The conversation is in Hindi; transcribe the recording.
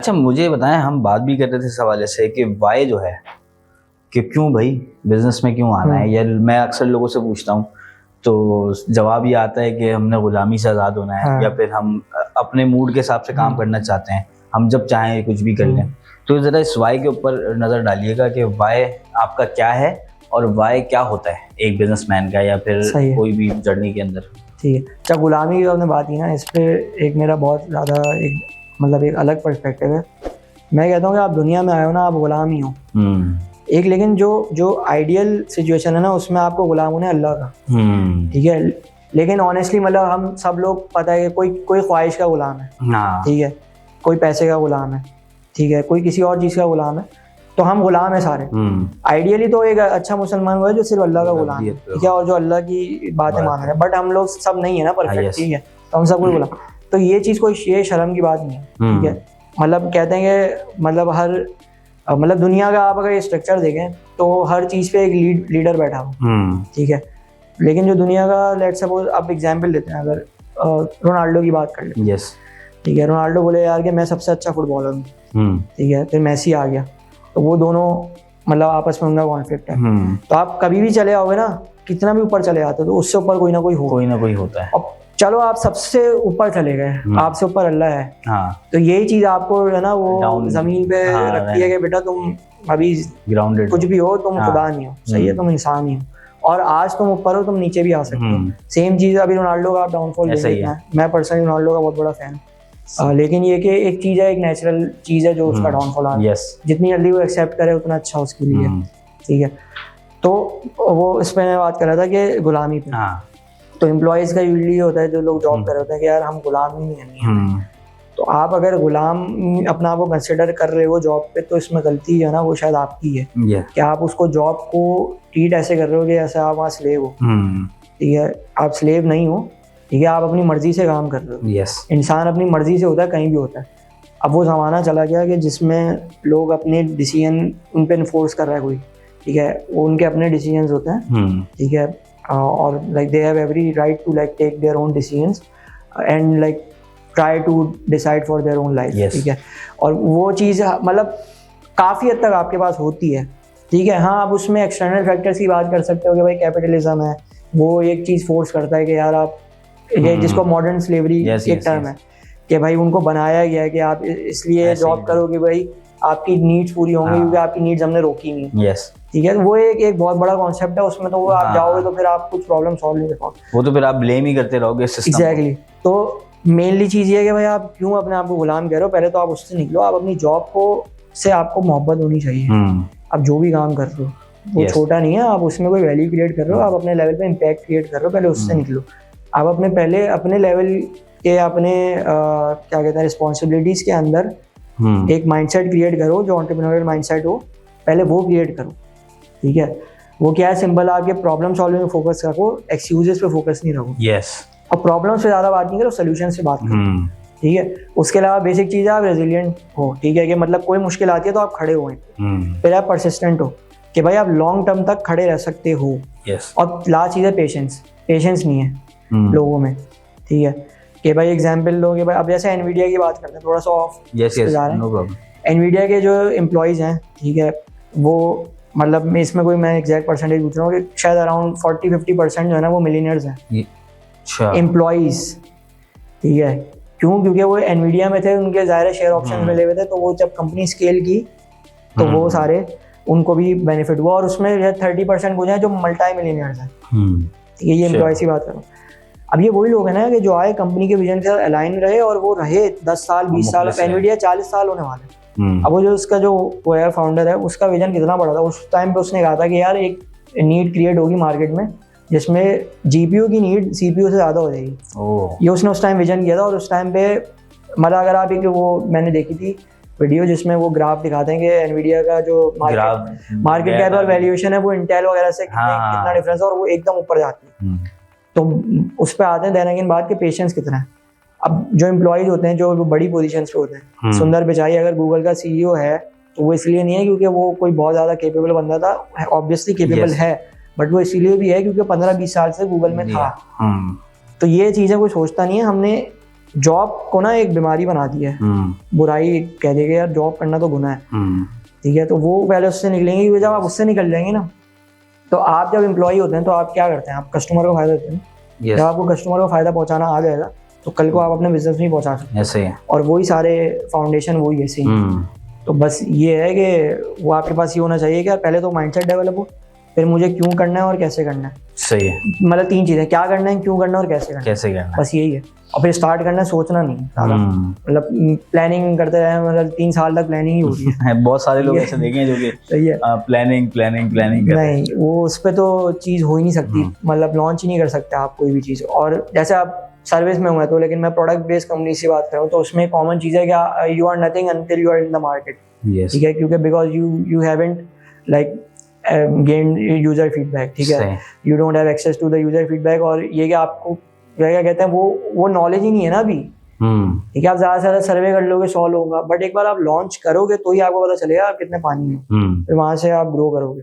अच्छा मुझे बताएं, हम बात भी कर रहे थे इस हवाले से कि वाई जो है कि क्यों भाई बिजनेस में क्यों आना है, या मैं अक्सर लोगों से पूछता हूँ तो जवाब ये आता है कि हमने गुलामी से आज़ाद होना है, या फिर हम अपने मूड के हिसाब से काम करना चाहते हैं, हम जब चाहें कुछ भी कर लें। तो ज़रा इस वाई के ऊपर नज़र डालिएगा कि वाई आपका क्या है और वाई क्या होता है एक बिजनेसमैन का या फिर कोई भी जर्नी के अंदर। ठीक है, अच्छा गुलामी की आपने बात की ना, इस पर एक मेरा बहुत ज़्यादा एक अलग पर्सपेक्टिव है। मैं कहता हूँ कि आप दुनिया में आए हो ना, आप गुलाम ही हो एक, लेकिन जो आइडियल सिचुएशन है ना, उसमें आपको गुलाम होना है अल्लाह का। ठीक है, लेकिन ऑनेस्टली मतलब हम सब लोग पता है कि कोई ख्वाहिश का गुलाम है, ठीक है, कोई पैसे का गुलाम है, ठीक है, कोई किसी और चीज़ का गुलाम है, तो हम गुलाम है सारे। आइडियली तो एक अच्छा मुसलमान हुआ है जो सिर्फ अल्लाह का गुलाम है, ठीक है, और जो अल्लाह की बातें मान रहे हैं, बट हम लोग सब नहीं है ना परफेक्ट, ठीक है, तो हम सब कोई गुलाम। तो ये चीज़ कोई ये शर्म की बात नहीं है, ठीक है। मतलब कहते हैं कि मतलब दुनिया का आप अगर ये स्ट्रक्चर देखें तो हर चीज़ पे एक लीडर बैठा हो, ठीक है, लेकिन जो दुनिया का लेट्स सपोज आप एग्जांपल लेते हैं, अगर रोनाल्डो की बात कर लें, ठीक है, रोनाल्डो बोले यार कि मैं सबसे अच्छा फुटबॉलर हूँ, ठीक है, फिर मेसी आ गया, तो वो दोनों मतलब आपस में उनका कॉन्फ्लिक्ट है। तो आप कभी भी चले आओगे ना, कितना भी ऊपर चले आते हो, तो उससे ऊपर कोई ना कोई होता है। अब चलो आप सबसे ऊपर चले गए, आपसे ऊपर अल्लाह है, तो यही चीज आपको है ना वो जमीन पे रखती है कि बेटा तुम अभी ग्राउंडेड कुछ भी हो, तुम खुदा नहीं हो, सही है, तुम इंसान ही हो, और आज तुम ऊपर हो, तुम नीचे भी आ सकते हो। सेम चीज अभी रोनाल्डो का आप डाउनफॉल देख रहे हैं, मैं पर्सनली रोनाल्डो का बहुत बड़ा फैन, लेकिन ये कि एक चीज है, एक नेचुरल चीज है जो उसका डाउनफॉल आ रहा है, जितनी जल्दी वो एक्सेप्ट करे उतना अच्छा उसके लिए, ठीक है। तो वो इस पे मैं बात कर रहा था कि गुलामी पे, तो एम्प्लॉयज़ का यूजली होता है, जो लोग जॉब कर रहे होते हैं कि यार हम गुलाम ही नहीं हैं। तो आप अगर गुलाम अपना आप को कंसिडर कर रहे हो जॉब पे, तो इसमें गलती है ना वो शायद आपकी है, कि आप उसको जॉब को ट्रीट ऐसे कर रहे हो कि ऐसे आप वहाँ स्लेव हो, ठीक है, आप स्लेव नहीं हो, ठीक है, आप अपनी मर्जी से काम कर रहे हो। इंसान अपनी मर्जी से होता है, कहीं भी होता है। अब वो ज़माना चला गया कि जिसमें लोग अपने डिसीजन उन पर इन्फोर्स कर रहा है कोई, ठीक है, वो उनके अपने डिसीजंस होते हैं, ठीक है, और like they have every right to like take their own decisions and like try to decide for their own life, ठीक है। और वो चीज़ मतलब काफ़ी हद तक आपके पास होती है, ठीक है। हाँ, आप उसमें एक्सटर्नल फैक्टर्स की बात कर सकते हो कि भाई कैपिटलिज्म है, वो एक चीज़ फोर्स करता है कि यार आप ये जिसको मॉडर्न स्लेवरी एक टर्म है कि भाई उनको बनाया गया है कि आप इसलिए जॉब करो कि भाई आपकी नीड्स पूरी होंगी, क्योंकि आपकी नीड्स हमने रोकी नहीं, ठीक है। वो एक बहुत बड़ा कॉन्सेप्ट है, उसमें तो वो आप जाओगे तो फिर आप कुछ प्रॉब्लम सॉल्व नहीं कर पाओगे, वो तो फिर आप ब्लेम ही करते रहोगे सिस्टम। एग्जैक्टली। तो मेनली चीज़ ये है कि भाई आप क्यों अपने आप को गुलाम कह रहे हो, पहले तो आप उससे निकलो। आप अपनी जॉब को से आपको मोहब्बत होनी चाहिए, आप जो भी काम कर रहे हो वो छोटा नहीं है, आप उसमें कोई वैल्यू क्रिएट कर रहे हो, आप अपने लेवल पे इम्पैक्ट क्रिएट कर रहे हो, पहले उससे निकलो। आप अपने लेवल के अपने क्या कहते हैं रिस्पॉन्सिबिलिटीज़ के अंदर एक माइंडसेट क्रिएट करो, जो एंटरप्रेन्योरियल माइंडसेट हो, पहले वो क्रिएट करो, ठीक है। वो क्या है, सिंपल, आपके प्रॉब्लम सॉल्विंग पे फोकस रखो, एक्सक्यूजेस पे फोकस नहीं रखो, और प्रॉब्लम्स पे ज़्यादा बात नहीं करो, सोल्यूशन से बात करो, ठीक है। उसके अलावा बेसिक चीज़ है आप रेजिलिएंट हो, ठीक है, कि मतलब कोई मुश्किल आती है तो आप खड़े हो, फिर आप परसिस्टेंट हो कि भाई आप लॉन्ग टर्म तक खड़े रह सकते हो, और लास्ट चीज़ है पेशेंस नहीं है लोगों में, ठीक है। कि भाई एग्जाम्पल लो कि भाई अब जैसे एनवीडिया की बात करते हैं, थोड़ा सा ऑफ जा रहे हैं, एनवीडिया के जो एम्प्लॉयज़ हैं, ठीक है, वो मतलब मैं एग्जैक्ट परसेंटेज पूछ रहा हूँ कि शायद अराउंड 40-50% जो है ना वो मिलीनियर्स हैं, एम्प्लॉयज़, ठीक है। क्यों? क्योंकि वो एनवीडिया में थे, उनके ज़ाहिर शेयर ऑप्शन मिले हुए थे, तो वो जब कंपनी स्केल की तो वो सारे उनको भी बेनिफिट हुआ, और उसमें 30% कुछ हैं जो मल्टी मिलीनियर्स हैं, ठीक है, ये एम्प्लॉयज़ की बात करूँ। अब ये वही लोग हैं ना कि जो आए कंपनी के विजन के साथ अलाइन रहे, और वो रहे 10 साल 20 साल, एनवीडिया 40 साल होने वाले। अब वो जो उसका जो वो है फाउंडर है, उसका विजन कितना बड़ा था। उस टाइम पे उसने कहा था कि यार एक नीड क्रिएट होगी मार्केट में जिसमें जीपीयू की नीड सीपीयू से ज़्यादा हो जाएगी। ये उसने उस टाइम विजन किया था, और उस टाइम पे मतलब अगर आप एक वो मैंने देखी थी वीडियो जिसमें वो ग्राफ दिखाते हैं कि एनवीडिया का जो मार्केट कैप और वैल्यूएशन है वो इंटेल वगैरह से कितना डिफरेंस है, और वो एकदम ऊपर जाती है। तो उस पर आते हैं देन अगेन बात के पेशेंस कितना है। अब जो एम्प्लॉयज होते हैं जो बड़ी पोजीशंस पे होते हैं, सुंदर पिचाई अगर गूगल का सीईओ है तो वो इसलिए नहीं है क्योंकि वो कोई बहुत ज़्यादा केपेबल बंदा था, ऑब्वियसली केपेबल है, बट वो इसीलिए भी है क्योंकि 15-20 साल से गूगल में था। तो ये चीज़ें कोई सोचता नहीं है। हमने जॉब को ना एक बीमारी बना दी है, बुराई कह देगा यार, जॉब करना तो गुनाह है, ठीक है। तो वो पहले उससे निकलेंगे, क्योंकि जब आप उससे निकल जाएंगे ना, तो आप जब एम्प्लॉय होते हैं तो आप क्या करते हैं, आप कस्टमर को फायदा देते हैं। जब आपको कस्टमर को फायदा पहुंचाना आ जाएगा तो कल को आप अपने बिजनेस में ही पहुंचा सकते हैं। ऐसे ही। और वही सारे फाउंडेशन वही ऐसे ही। तो बस ये है कि वो आपके पास ये होना चाहिए कि यार पहले तो माइंडसेट डेवलप हो, फिर मुझे क्यों करना है और कैसे करना है। सही है। मतलब 3 चीजें, क्या करना है, क्यों करना है और कैसे करना है, बस यही है। और फिर स्टार्ट करना है, सोचना नहीं ज़्यादा, मतलब प्लानिंग करते रहे, मतलब 3 साल तक प्लानिंग ही हो रही है। बहुत सारे लोग ऐसे देखे हैं जो कि सही है, प्लानिंग नहीं, वो उस पर तो चीज़ हो ही नहीं सकती, मतलब लॉन्च ही नहीं कर सकते आप कोई भी चीज़। और जैसे आप सर्विस में हुए तो, लेकिन मैं प्रोडक्ट बेस्ड कंपनी से बात कर रहा हूँ, तो उसमें कॉमन चीज़ है कि you are nothing until you are in the market, ठीक है, क्योंकि because you haven't like gain user feedback, ठीक है, you don't have access to the user feedback. और ये कि आपको क्या कहते हैं, वो नॉलेज ही नहीं है ना अभी, ठीक है। आप ज़्यादा से ज़्यादा सर्वे कर लोगे 100 लोगों का, बट एक बार आप लॉन्च करोगे तो ही आपको पता चलेगा आप कितने पानी में, फिर वहाँ से आप ग्रो करोगे।